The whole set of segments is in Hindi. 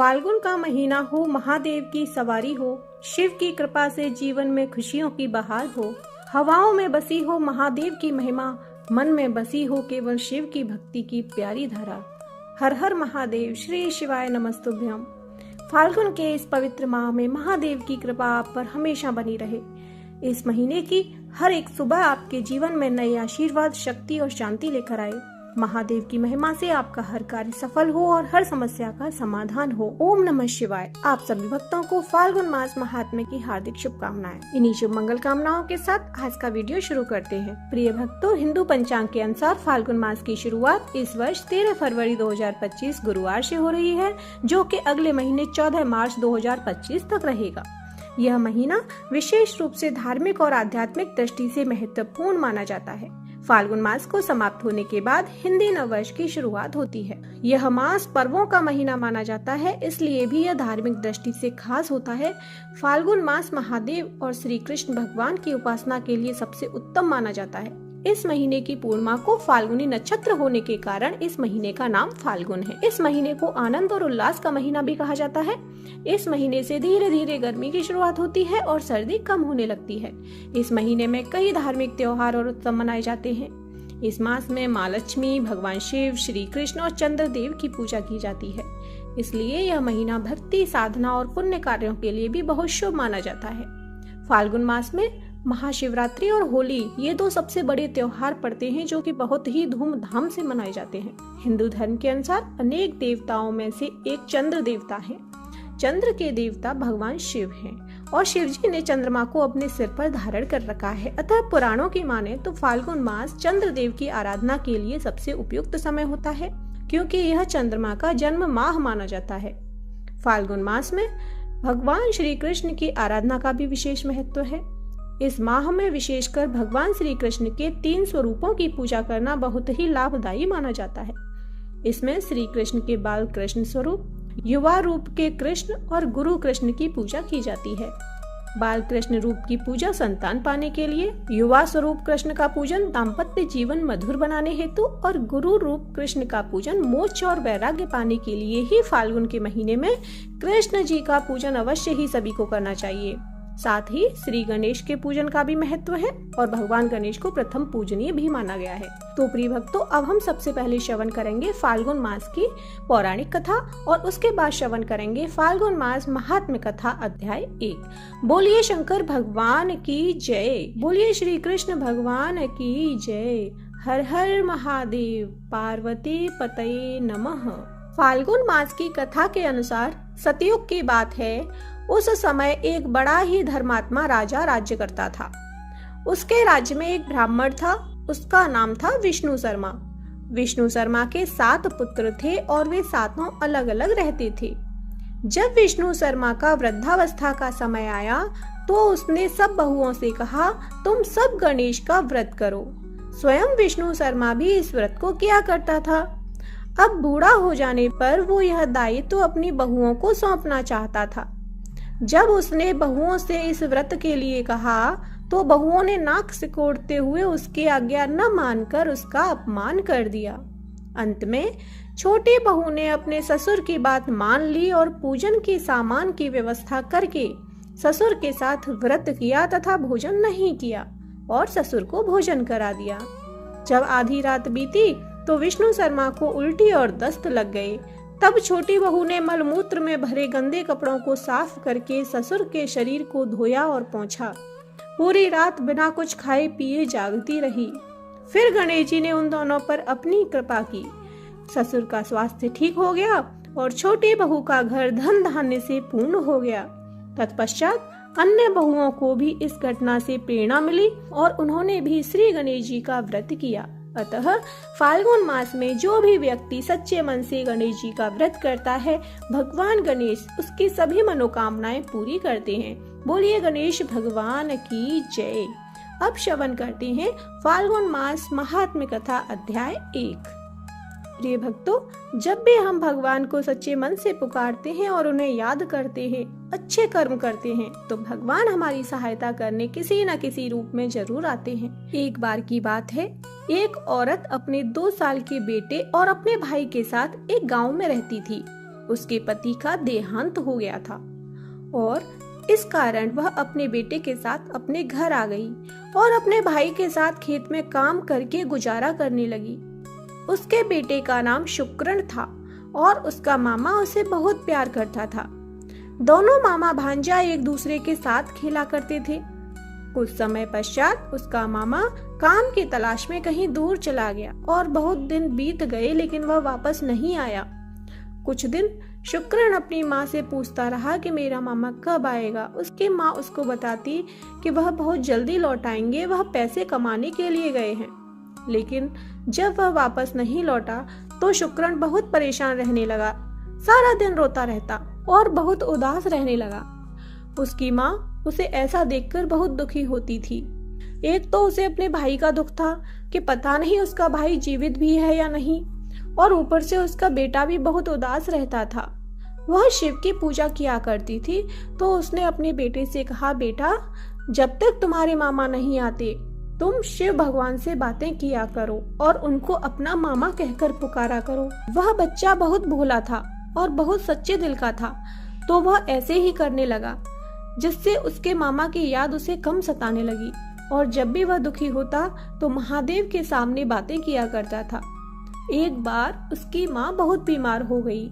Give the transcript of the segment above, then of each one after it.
फाल्गुन का महीना हो, महादेव की सवारी हो, शिव की कृपा से जीवन में खुशियों की बहार हो। हवाओं में बसी हो महादेव की महिमा, मन में बसी हो केवल शिव की भक्ति की प्यारी धारा। हर हर महादेव, श्री शिवाय नमस्तुभ्यम। फाल्गुन के इस पवित्र माह में महादेव की कृपा आप पर हमेशा बनी रहे। इस महीने की हर एक सुबह आपके जीवन में नए आशीर्वाद, शक्ति और शांति लेकर आए। महादेव की महिमा से आपका हर कार्य सफल हो और हर समस्या का समाधान हो। ओम नमः शिवाय। आप सभी भक्तों को फाल्गुन मास महात्म्य की हार्दिक शुभकामनाएं। इन्हीं शुभ मंगल कामनाओं के साथ आज का वीडियो शुरू करते हैं। प्रिय भक्तों, हिंदू पंचांग के अनुसार फाल्गुन मास की शुरुआत इस वर्ष 13 फरवरी 2025 गुरुवार से हो रही है, जो कि अगले महीने 14 मार्च 2025 तक रहेगा। यह महीना विशेष रूप से धार्मिक और आध्यात्मिक दृष्टि से महत्वपूर्ण माना जाता है। फाल्गुन मास को समाप्त होने के बाद हिंदी नववर्ष की शुरुआत होती है। यह मास पर्वों का महीना माना जाता है, इसलिए भी यह धार्मिक दृष्टि से खास होता है। फाल्गुन मास महादेव और श्री कृष्ण भगवान की उपासना के लिए सबसे उत्तम माना जाता है। इस महीने की पूर्णिमा को फाल्गुनी नक्षत्र होने के कारण इस महीने का नाम फाल्गुन है। इस महीने को आनंद और उल्लास का महीना भी कहा जाता है। इस महीने से धीरे धीरे गर्मी की शुरुआत होती है और सर्दी कम होने लगती है। इस महीने में कई धार्मिक त्योहार और उत्सव मनाए जाते हैं। इस मास में माँ लक्ष्मी, भगवान शिव, श्री कृष्ण और चंद्रदेव की पूजा की जाती है। इसलिए यह महीना भक्ति, साधना और पुण्य कार्यों के लिए भी बहुत शुभ माना जाता है। फाल्गुन मास में महाशिवरात्रि और होली ये दो सबसे बड़े त्योहार पड़ते हैं, जो कि बहुत ही धूमधाम से मनाए जाते हैं। हिंदू धर्म के अनुसार अनेक देवताओं में से एक चंद्र देवता है। चंद्र के देवता भगवान शिव हैं और शिव जी ने चंद्रमा को अपने सिर पर धारण कर रखा है। अतः पुराणों की माने तो फाल्गुन मास चंद्र देव की आराधना के लिए सबसे उपयुक्त समय होता है, क्योंकि यह चंद्रमा का जन्म माह माना जाता है। फाल्गुन मास में भगवान श्री कृष्ण की आराधना का भी विशेष महत्व है। इस माह में विशेषकर भगवान श्री कृष्ण के 3 स्वरूपों की पूजा करना बहुत ही लाभदायी माना जाता है। इसमें श्री कृष्ण के बाल कृष्ण स्वरूप, युवा रूप के कृष्ण और गुरु कृष्ण की पूजा की जाती है। बाल कृष्ण रूप की पूजा संतान पाने के लिए, युवा स्वरूप कृष्ण का पूजन दाम्पत्य जीवन मधुर बनाने हेतु और गुरु रूप कृष्ण का पूजन मोक्ष और वैराग्य पाने के लिए ही फाल्गुन के महीने में कृष्ण जी का पूजन अवश्य ही सभी को करना चाहिए। साथ ही श्री गणेश के पूजन का भी महत्व है और भगवान गणेश को प्रथम पूजनीय भी माना गया है। तो प्रिय भक्तों, अब हम सबसे पहले श्रवण करेंगे फाल्गुन मास की पौराणिक कथा और उसके बाद श्रवण करेंगे फाल्गुन मास महात्म्य कथा अध्याय 1। बोलिए शंकर भगवान की जय, बोलिए श्री कृष्ण भगवान की जय। हर हर महादेव, पार्वती पतये नमः। फाल्गुन मास की कथा के अनुसार सतयुग की बात है। उस समय एक बड़ा ही धर्मात्मा राजा राज्य करता था। उसके राज्य में एक ब्राह्मण था, उसका नाम था विष्णु शर्मा। विष्णु शर्मा के 7 पुत्र थे और वे 7 अलग अलग रहते थे। जब विष्णु शर्मा का वृद्धावस्था का समय आया तो उसने सब बहुओं से कहा, तुम सब गणेश का व्रत करो। स्वयं विष्णु शर्मा भी इस व्रत को किया करता था। अब बूढ़ा हो जाने पर वो यह दायित्व तो अपनी बहुओं को सौंपना चाहता था। जब उसने बहुओं से इस व्रत के लिए कहा तो बहुओं ने नाक सिकोड़ते हुए उसकी आज्ञा न मानकर उसका अपमान कर दिया। अंत में छोटी बहू ने अपने ससुर की बात मान ली और पूजन के सामान की व्यवस्था करके ससुर के साथ व्रत किया तथा भोजन नहीं किया और ससुर को भोजन करा दिया। जब आधी रात बीती तो विष्णु शर्मा को उल्टी और दस्त लग गई। तब छोटी बहू ने मलमूत्र में भरे गंदे कपड़ों को साफ करके ससुर के शरीर को धोया और पोंछा। पूरी रात बिना कुछ खाए पिए जागती रही। फिर गणेश जी ने उन दोनों पर अपनी कृपा की। ससुर का स्वास्थ्य ठीक हो गया और छोटी बहू का घर धन धान्य से पूर्ण हो गया। तत्पश्चात अन्य बहुओं को भी इस घटना से प्रेरणा मिली और उन्होंने भी श्री गणेश जी का व्रत किया। अतः फाल्गुन मास में जो भी व्यक्ति सच्चे मन से गणेश जी का व्रत करता है, भगवान गणेश उसकी सभी मनोकामनाएं पूरी करते हैं। बोलिए गणेश भगवान की जय। अब श्रवण करते हैं फाल्गुन मास महात्म्य कथा अध्याय 1। प्रिय भक्तों, जब भी हम भगवान को सच्चे मन से पुकारते हैं और उन्हें याद करते हैं, अच्छे कर्म करते हैं, तो भगवान हमारी सहायता करने किसी न किसी रूप में जरूर आते हैं। एक बार की बात है, एक औरत अपने 2 साल के बेटे और अपने भाई के साथ एक गांव में रहती थी। उसके पति का देहांत हो गया था और इस कारण वह अपने बेटे के साथ अपने घर आ गई और अपने भाई के साथ खेत में काम करके गुजारा करने लगी। उसके बेटे का नाम शुक्रण था और उसका मामा उसे बहुत प्यार करता था। दोनों मामा भांजा एक दूसरे के साथ खेला करते थे। कुछ समय पश्चात उसका मामा काम की तलाश में कहीं दूर चला गया और बहुत दिन बीत गए लेकिन वह वापस नहीं आया। कुछ दिन शुक्रण अपनी माँ से पूछता रहा कि मेरा मामा कब आएगा। उसकी माँ उसको बताती कि वह बहुत जल्दी लौट आएंगे, वह पैसे कमाने के लिए गए हैं। लेकिन जब वह वापस नहीं लौटा तो शुक्रण बहुत परेशान रहने लगा, सारा दिन रोता रहता और बहुत उदास रहने लगा। उसकी माँ उसे ऐसा देखकर बहुत दुखी होती थी। एक तो उसे अपने भाई का दुख था कि पता नहीं उसका भाई जीवित भी है या नहीं, और ऊपर से उसका बेटा भी बहुत उदास रहता था। वह शिव की पूजा किया करती थी तो उसने अपने बेटे से कहा, बेटा जब तक तुम्हारे मामा नहीं आते तुम शिव भगवान से बातें किया करो और उनको अपना मामा कहकर पुकारा करो। वह बच्चा बहुत भोला था और बहुत सच्चे दिल का था, तो वह ऐसे ही करने लगा, जिससे उसके मामा की याद उसे कम सताने लगी। और जब भी वह दुखी होता तो महादेव के सामने बातें किया करता था। एक बार उसकी माँ बहुत बीमार हो गई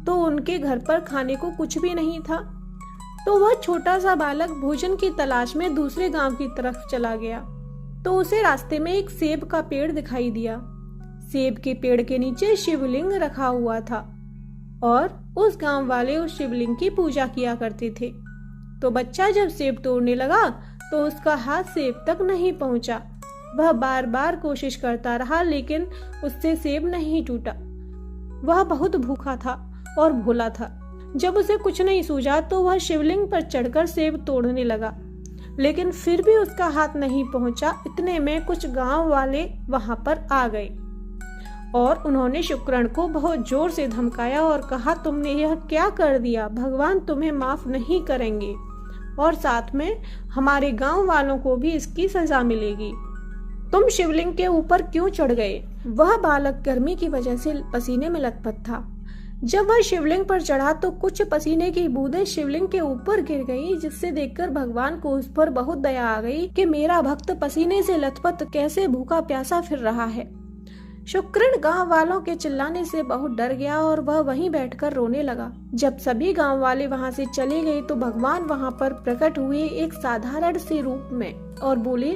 तो उनके घर पर खाने को कुछ भी नहीं था, तो वह छोटा सा बालक भोजन की तलाश में दूसरे गांव की तरफ चला गया। तो उसे रास्ते में एक सेब का पेड़ दिखाई दिया। सेब के पेड़ के नीचे शिवलिंग रखा हुआ था और उस गांव वाले उस शिवलिंग की पूजा किया करते थे। तो बच्चा जब सेब तोड़ने लगा तो उसका हाथ सेब तक नहीं पहुंचा। वह बार बार कोशिश करता रहा लेकिन उससे सेब नहीं टूटा। वह बहुत भूखा था और भोला था। जब उसे कुछ नहीं सूझा तो वह शिवलिंग पर चढ़कर सेब तोड़ने लगा, लेकिन फिर भी उसका हाथ नहीं पहुंचा। इतने में कुछ गांव वाले वहां पर आ गए और उन्होंने शुक्रण को बहुत जोर से धमकाया और कहा, तुमने यह क्या कर दिया? भगवान तुम्हें माफ नहीं करेंगे और साथ में हमारे गांव वालों को भी इसकी सजा मिलेगी। तुम शिवलिंग के ऊपर क्यों चढ़ गए? वह बालक गर्मी की वजह से पसीने में लथपथ था। जब वह शिवलिंग पर चढ़ा तो कुछ पसीने की बूंदें शिवलिंग के ऊपर गिर गई, जिससे देखकर भगवान को उस पर बहुत दया आ गई कि मेरा भक्त पसीने से लथपथ कैसे भूखा प्यासा फिर रहा है। शुक्रण गांव वालों के चिल्लाने से बहुत डर गया और वह वहीं बैठकर रोने लगा। जब सभी गांव वाले वहां से चले गए तो भगवान वहां पर प्रकट हुए एक साधारण से रूप में और बोले,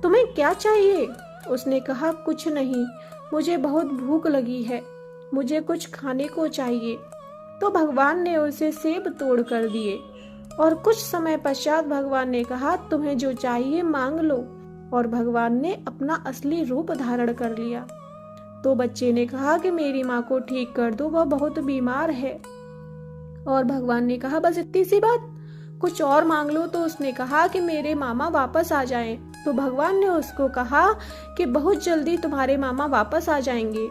तुम्हें क्या चाहिए? उसने कहा, कुछ नहीं, मुझे बहुत भूख लगी है, मुझे कुछ खाने को चाहिए। तो भगवान ने उसे सेब तोड़ कर दिए और कुछ समय पश्चात भगवान ने कहा, तुम्हें जो चाहिए मांग लो। और भगवान ने अपना असली रूप धारण कर लिया। तो बच्चे ने कहा कि मेरी माँ को ठीक कर दो, वह बहुत बीमार है। और भगवान ने कहा, बस इतनी सी बात, कुछ और मांग लो। तो उसने कहा कि मेरे मामा वापस आ जाएं। तो भगवान ने उसको कहा कि बहुत जल्दी तुम्हारे मामा वापस आ जाएंगे।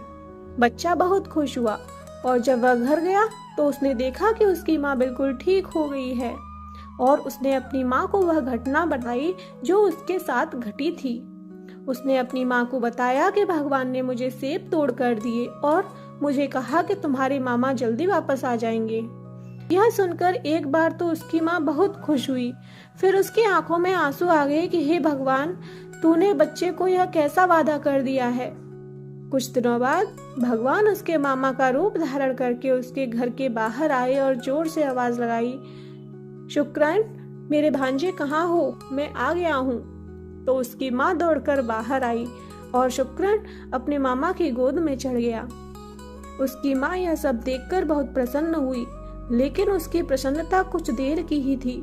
बच्चा बहुत खुश हुआ और जब वह घर गया तो उसने देखा कि उसकी माँ बिल्कुल ठीक हो गई है और उसने अपनी माँ को वह घटना बताई जो उसके साथ घटी थी। उसने अपनी माँ को बताया कि भगवान ने मुझे सेब तोड़ कर दिए और मुझे कहा कि तुम्हारे मामा जल्दी वापस आ जाएंगे। यह सुनकर एक बार तो उसकी माँ बहुत खुश हुई, फिर उसकी आंखों में आंसू आ गए कि हे भगवान, तूने बच्चे को यह कैसा वादा कर दिया है। कुछ दिनों बाद भगवान उसके मामा का रूप धारण करके उसके घर के बाहर आए और जोर से आवाज लगाई, शुक्रण, मेरे भांजे कहाँ हो? मैं आ गया हूँ। तो उसकी माँ दौड़कर बाहर आई और शुक्रण अपने मामा की गोद में चढ़ गया। उसकी माँ यह सब देखकर बहुत प्रसन्न हुई, लेकिन उसकी प्रसन्नता कुछ देर की ही थी।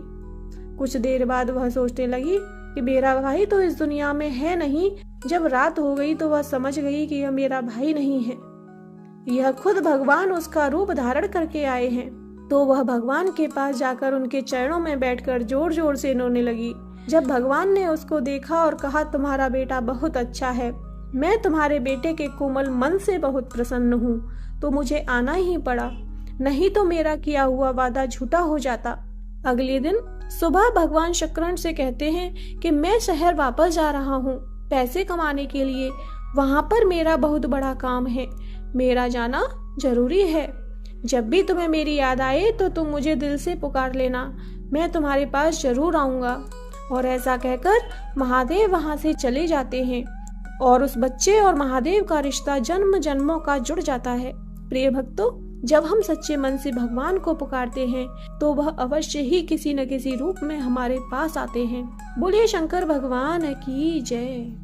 कुछ देर बाद वह सोचने लगी कि मेरा भाई तो इस दुनिया में है नहीं। जब रात हो गई तो वह समझ गई कि यह मेरा भाई नहीं है, यह खुद भगवान उसका रूप धारण करके आए हैं। तो वह भगवान के पास जाकर उनके चरणों में बैठकर जोर जोर से रोने लगी। जब भगवान ने उसको देखा और कहा, तुम्हारा बेटा बहुत अच्छा है, मैं तुम्हारे बेटे के कोमल मन से बहुत प्रसन्न हूँ, तो मुझे आना ही पड़ा, नहीं तो मेरा किया हुआ वादा झूठा हो जाता। अगले दिन सुबह भगवान शुक्रण से कहते हैं कि मैं शहर वापस जा रहा हूँ पैसे कमाने के लिए, वहां पर मेरा बहुत बड़ा काम है, मेरा जाना जरूरी है। जब भी तुम्हें मेरी याद आए तो तुम मुझे दिल से पुकार लेना, मैं तुम्हारे पास जरूर आऊंगा। और ऐसा कहकर महादेव वहां से चले जाते हैं और उस बच्चे और महादेव का रिश्ता जन्म जन्मों का जुड़ जाता है। प्रिय भक्तों, जब हम सच्चे मन से भगवान को पुकारते हैं तो वह अवश्य ही किसी न किसी रूप में हमारे पास आते हैं। बोलिए शंकर भगवान की जय।